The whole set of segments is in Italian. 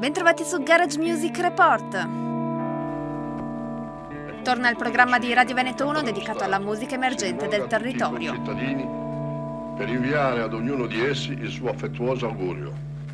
Bentrovati su Garage Music Report. Torna il programma di Radio Veneto 1 dedicato alla musica emergente del territorio. Cittadini, per inviare ad ognuno di essi il suo affettuoso augurio.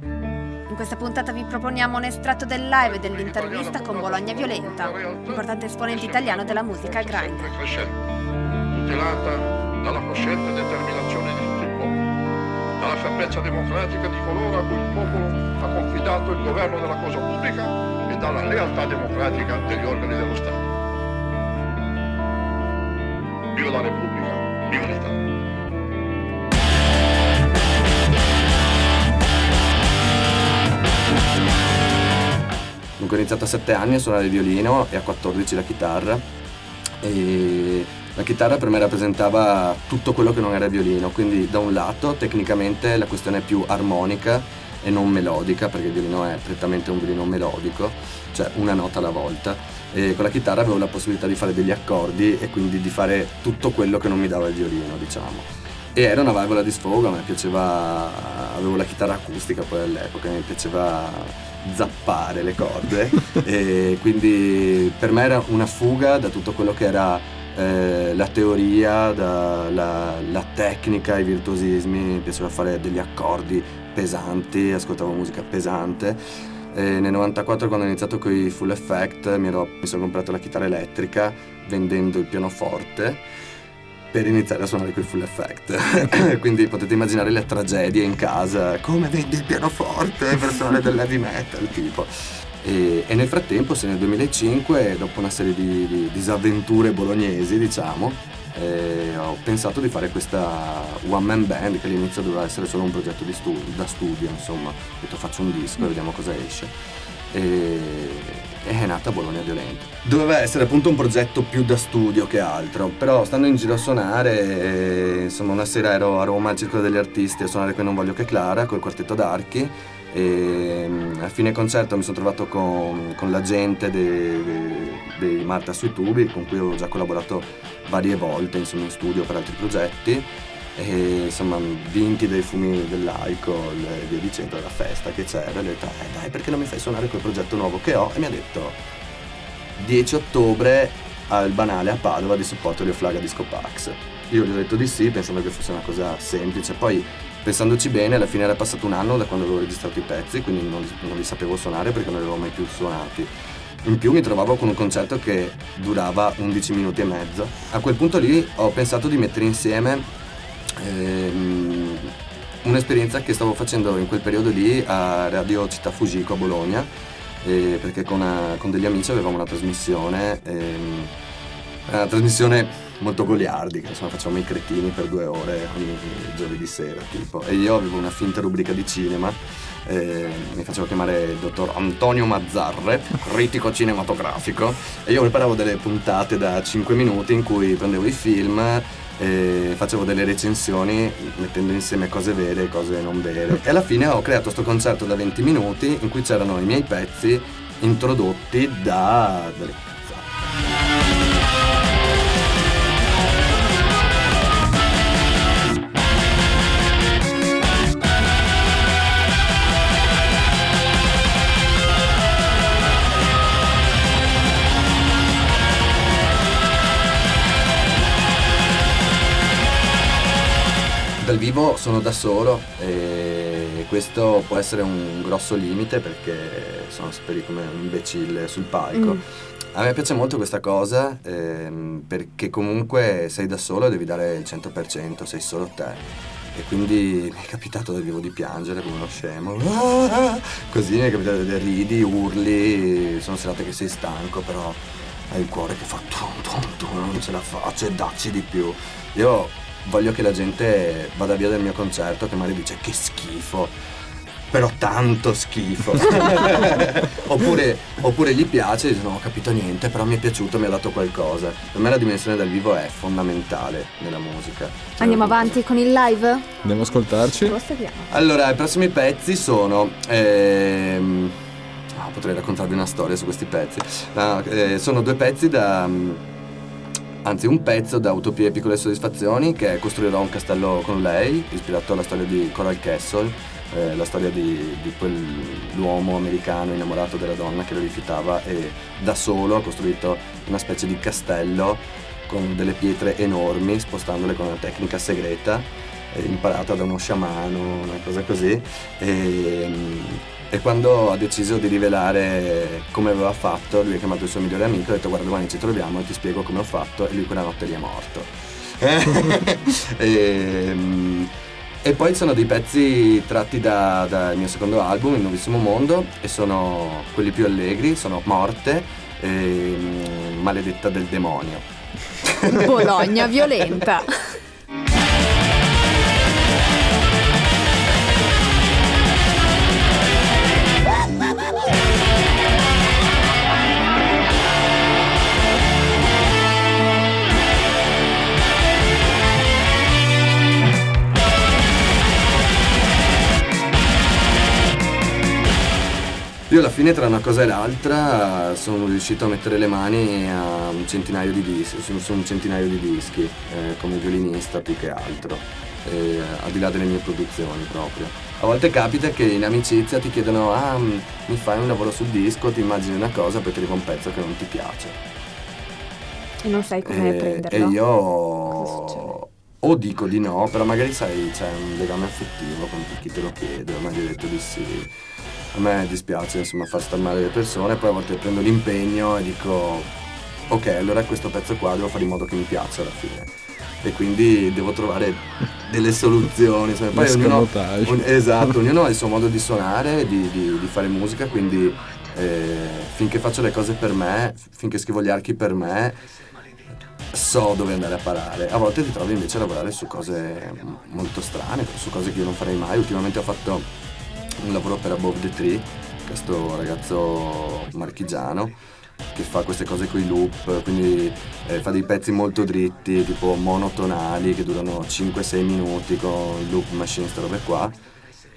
In questa puntata vi proponiamo un estratto del live e dell'intervista con Bologna Violenta, importante esponente italiano della musica grind. Tutelata dalla cosciente determinazione di tutto il popolo, dalla fermezza democratica di coloro a cui il popolo ha confidato il governo della cosa pubblica e dalla lealtà democratica degli organi dello Stato. Viva la Repubblica, viva l'Italia! Dunque ho iniziato a 7 anni a suonare il violino e a 14 la chitarra, e la chitarra per me rappresentava tutto quello che non era violino, quindi da un lato tecnicamente la questione è più armonica e non melodica, perché il violino è prettamente un violino melodico, cioè una nota alla volta, e con la chitarra avevo la possibilità di fare degli accordi e quindi di fare tutto quello che non mi dava il violino, diciamo. E era una valvola di sfogo, mi piaceva, avevo la chitarra acustica poi all'epoca, mi piaceva zappare le corde e quindi per me era una fuga da tutto quello che era la teoria, la tecnica, i virtuosismi. Mi piaceva fare degli accordi pesanti, ascoltavo musica pesante. E nel 94, quando ho iniziato con i Full Effect, mi sono comprato la chitarra elettrica vendendo il pianoforte per iniziare a suonare coi Full Effect. Quindi potete immaginare le tragedie in casa, come vendi il pianoforte per suonare del heavy metal tipo. E nel frattempo, se nel 2005, dopo una serie di disavventure bolognesi, diciamo, ho pensato di fare questa one man band, che all'inizio doveva essere solo un progetto da studio, insomma. Ho detto faccio un disco e vediamo cosa esce. E è nata Bologna Violenta. Doveva essere appunto un progetto più da studio che altro, però stando in giro a suonare, insomma, una sera ero a Roma al Circolo degli Artisti a suonare con Non Voglio Che Clara col quartetto d'archi, e a fine concerto mi sono trovato con la gente dei Marta sui tubi, con cui avevo già collaborato varie volte, insomma, in studio per altri progetti, e insomma vinti dei fumi dell'alcol e via dicendo, la festa che c'era. Le ho detto dai, perché non mi fai suonare quel progetto nuovo che ho? E mi ha detto 10 ottobre al Banale a Padova di supporto di Oflaga Disco Pax. Io gli ho detto di sì, pensando che fosse una cosa semplice. Poi, pensandoci bene, alla fine era passato un anno da quando avevo registrato i pezzi, quindi non li sapevo suonare perché non li avevo mai più suonati. In più mi trovavo con un concerto che durava 11 minuti e mezzo. A quel punto lì ho pensato di mettere insieme un'esperienza che stavo facendo in quel periodo lì a Radio Città Fujiko a Bologna, perché con degli amici avevamo una trasmissione molto goliardica, insomma facevamo i cretini per 2 ore ogni giovedì sera tipo, e io avevo una finta rubrica di cinema, mi facevo chiamare il dottor Antonio Mazzarre, critico cinematografico, e io preparavo delle puntate da 5 minuti in cui prendevo i film e facevo delle recensioni mettendo insieme cose vere e cose non vere, e alla fine ho creato sto concerto da 20 minuti in cui c'erano i miei pezzi introdotti da delle cazzate. Dal vivo sono da solo e questo può essere un grosso limite perché sono sempre come un imbecille sul palco. A me piace molto questa cosa perché comunque sei da solo e devi dare il 100%, sei solo te. E quindi mi è capitato dal vivo di piangere come uno scemo. Così mi è capitato di ridi, urli, sono serate che sei stanco, però hai il cuore che fa non ce la faccio e dacci di più. Io voglio che la gente vada via dal mio concerto che magari dice che schifo, però tanto schifo. oppure gli piace e dice non ho capito niente, però mi è piaciuto, mi ha dato qualcosa. Per me la dimensione dal vivo è fondamentale nella musica. Andiamo avanti con il live? Andiamo ad ascoltarci. Allora, i prossimi pezzi sono potrei raccontarvi una storia su questi pezzi. Sono 2 pezzi anzi un pezzo da Utopie e Piccole Soddisfazioni, che è Costruirò un castello con lei, ispirato alla storia di Coral Castle, la storia di quell'uomo americano innamorato della donna che lo rifiutava e da solo ha costruito una specie di castello con delle pietre enormi, spostandole con una tecnica segreta imparata da uno sciamano, una cosa così, e quando ha deciso di rivelare come aveva fatto, lui ha chiamato il suo migliore amico e ha detto: guarda, domani ci troviamo e ti spiego come ho fatto, e lui quella notte lì è morto. E poi sono dei pezzi tratti dal mio secondo album, Il Nuovissimo Mondo, e sono quelli più allegri, sono Morte e Maledetta del Demonio. Bologna violenta. Io alla fine, tra una cosa e l'altra, sono riuscito a mettere le mani a un centinaio di dischi, su un centinaio di dischi, come violinista più che altro, al di là delle mie produzioni proprio. A volte capita che in amicizia ti chiedono: ah, mi fai un lavoro sul disco, ti immagini una cosa, poi ti arriva un pezzo che non ti piace. E non sai come prenderlo. E io o dico di no, però magari sai, c'è un legame affettivo con chi te lo chiede, ma gli ho detto di sì. A me dispiace insomma far star male le persone, poi a volte prendo l'impegno e dico: ok, allora questo pezzo qua devo fare in modo che mi piaccia alla fine, e quindi devo trovare delle soluzioni, insomma. Poi esatto, ognuno ha il suo modo di suonare, di fare musica, quindi finché faccio le cose per me, finché scrivo gli archi per me, so dove andare a parare. A volte ti trovi invece a lavorare su cose molto strane, su cose che io non farei mai. Ultimamente ho fatto un lavoro per Above the Tree, questo ragazzo marchigiano che fa queste cose con i loop, quindi fa dei pezzi molto dritti, tipo monotonali, che durano 5-6 minuti con il loop machine, queste robe qua,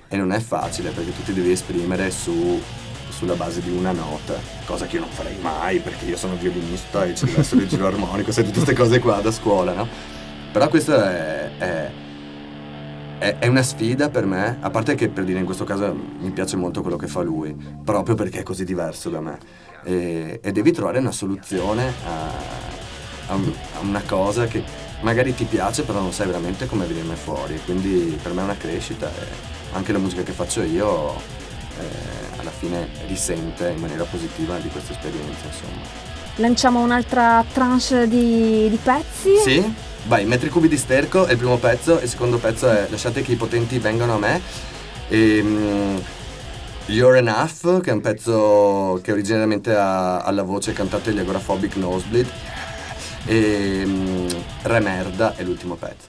e non è facile perché tu ti devi esprimere sulla base di una nota, cosa che io non farei mai perché io sono violinista e ci deve essere il giro armonico, sai, tutte queste cose qua da scuola, no? Però questo è una sfida per me, a parte che, per dire, in questo caso mi piace molto quello che fa lui, proprio perché è così diverso da me, e devi trovare una soluzione a una cosa che magari ti piace però non sai veramente come venirne fuori, quindi per me è una crescita, e anche la musica che faccio io alla fine risente in maniera positiva di questa esperienza, insomma. Lanciamo un'altra tranche di pezzi? Sì? Vai, Metri cubi di sterco è il primo pezzo, e il secondo pezzo è Lasciate che i potenti vengano a me, e You're Enough, che è un pezzo che originariamente ha alla voce cantante gli Agoraphobic Nosebleed, e Re Merda è l'ultimo pezzo.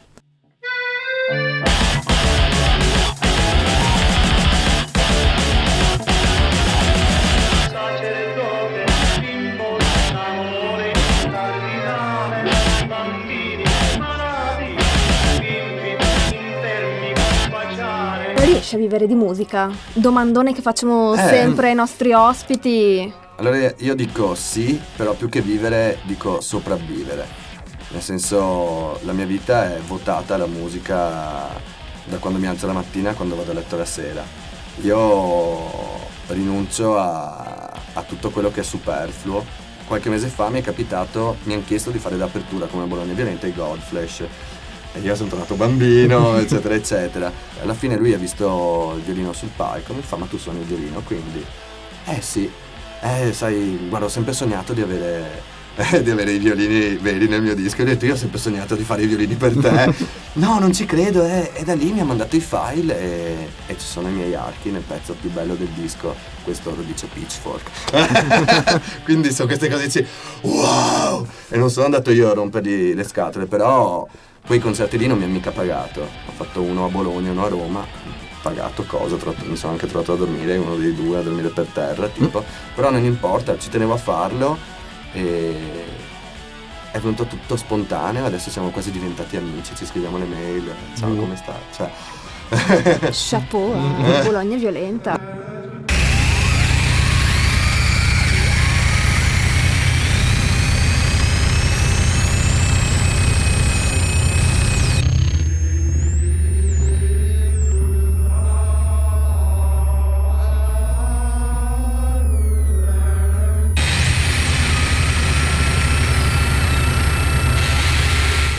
Riesci a vivere di musica? Domandone che facciamo sempre ai nostri ospiti. Allora io dico sì, però più che vivere dico sopravvivere. Nel senso, la mia vita è votata alla musica da quando mi alzo la mattina a quando vado a letto la sera. Io rinuncio a tutto quello che è superfluo. Qualche mese fa mi hanno chiesto di fare d'apertura come Bologna Violenta ai Godflesh. E io sono tornato bambino, eccetera, eccetera. Alla fine lui ha visto il violino sul palco, mi fa: ma tu suoni il violino? Quindi, sì, sai, guarda, ho sempre sognato di avere i violini veri nel mio disco. E ho detto: io ho sempre sognato di fare i violini per te. No, non ci credo, e da lì mi ha mandato i file e ci sono i miei archi nel pezzo più bello del disco. Questo lo dice Pitchfork. Quindi sono queste cose, dici wow! E non sono andato io a rompergli le scatole, però poi i concerti lì non mi ha mica pagato. Ho fatto uno a Bologna, uno a Roma, pagato cosa, mi sono anche trovato a dormire, uno dei due a dormire per terra, tipo. Però non importa, ci tenevo a farlo e è venuto tutto spontaneo. Adesso siamo quasi diventati amici, ci scriviamo le mail, ciao, come stai? Cioè. Chapeau, Bologna Violenta.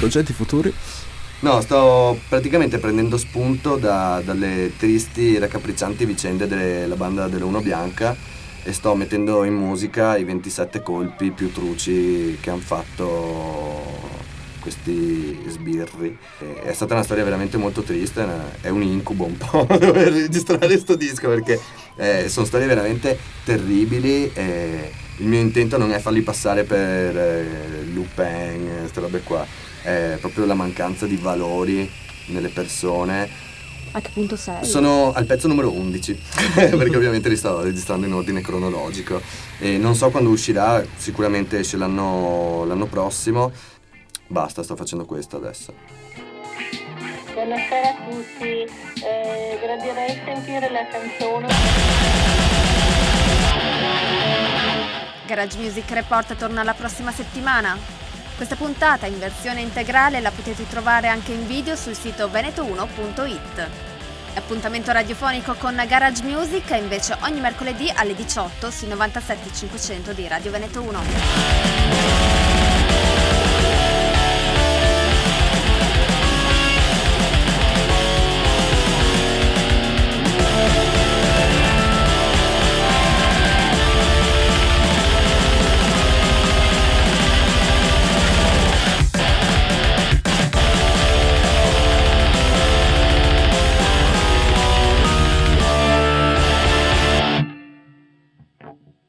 progetti futuri? No, sto praticamente prendendo spunto dalle tristi e raccapriccianti vicende della banda della Uno Bianca e sto mettendo in musica i 27 colpi più truci che hanno fatto questi sbirri. È stata una storia veramente molto triste, è un incubo un po' dover registrare sto disco perché sono storie veramente terribili e il mio intento non è farli passare per Lupin, queste robe qua, è proprio la mancanza di valori nelle persone. A che punto sei? Sono al pezzo numero 11 perché ovviamente li sto registrando in ordine cronologico e non so quando uscirà, sicuramente esce l'anno prossimo. Basta, sto facendo questo adesso. Buonasera a tutti, gradirei sentire la canzone. Garage Music Report torna la prossima settimana. Questa puntata in versione integrale la potete trovare anche in video sul sito veneto1.it. L'appuntamento radiofonico con Garage Music è invece ogni mercoledì alle 18 sui 97.500 di Radio Veneto 1.